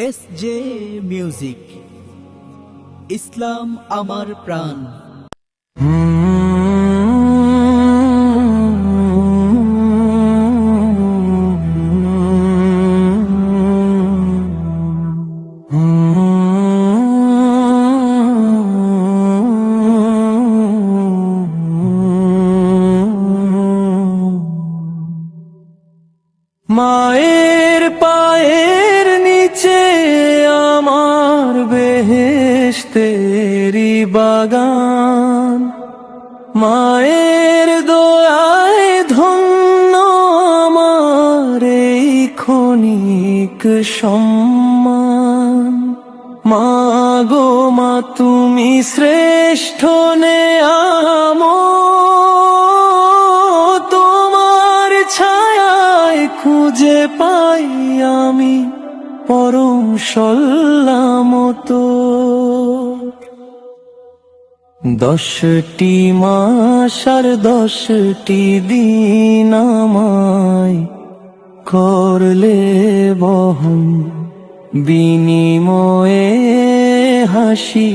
SJ music, ইসলাম আমার প্রাণ। মায়ের পায়ের নিচে আমার বেহেশতেরি বাগান, মায়ের দয়ায় ধন্য আমার এই ক্ষণিক সম্মান। মা গো মা তুমি শ্রেষ্ঠ নেয়ামত, তোমার ছায়ায় খুঁজে পাই আমি পরম সল্লামত। 10টি মাস আর 10টি দিন আমায় করলে বহন, বিনিময়ে হাসি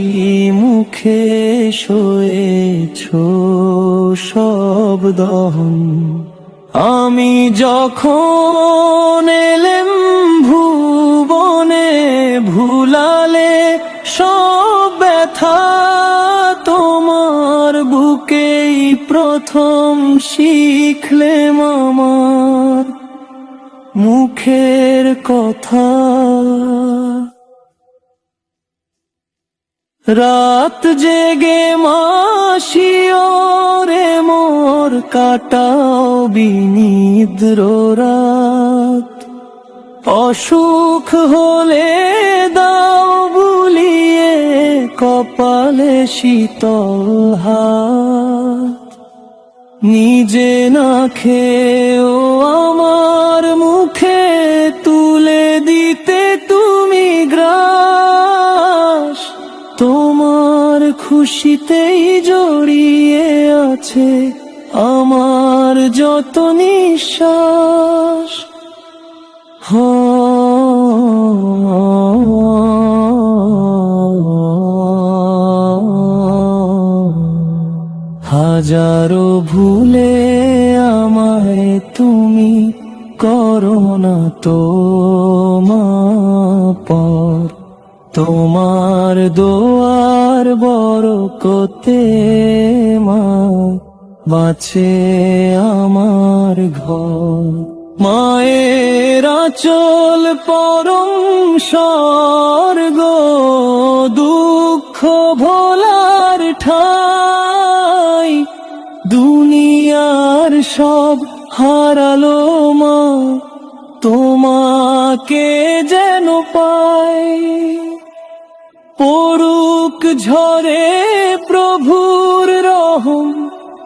মুখে সয়েছ সব দহন। আমি যখন এলেম ভুবনে, ভুলালে সব ব্যথা তোমার বুকেই প্রথম শিখলেম আমার মুখের কথা। রাত জেগে মাসিওরে মোর কাটাও বিনিদ্র রাত, অসুখ হলে দাও বুলিয়ে কপালে শীতল হাত। নিজে না খেয়েও আমার মুখে তুলে দিতে তুমি গ্রাস, তোমার খুশিতেই জড়িয়ে আছে আমার যত নিঃশ্বাস। হাজারো ভুলে আমায় তুমি করো না তো মাপ, তোমার দোয়ার বরকতে মা বাঁচে আমার ঘর। মায়ের আঁচল পরম স্বর্গ, দুঃখ ভোলার ঠাই, দুনিয়ার সব হারালো মা তোমাকে যেন পাই। পড়ুক ঝরে প্রভুর রহম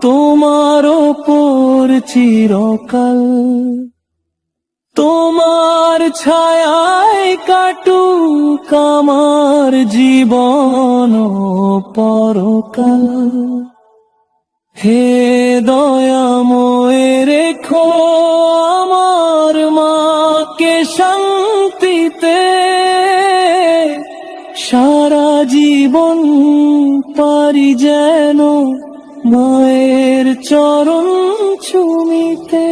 তোমার ওপর চিরকাল, তোমার ছায়ায় কাটুক আমার জীবন পরকাল। হে দয়াময় রেখো আমার মাকে শান্তিতে, সারা জীবন পারি যেন মায়ের চরণ চুমিতে।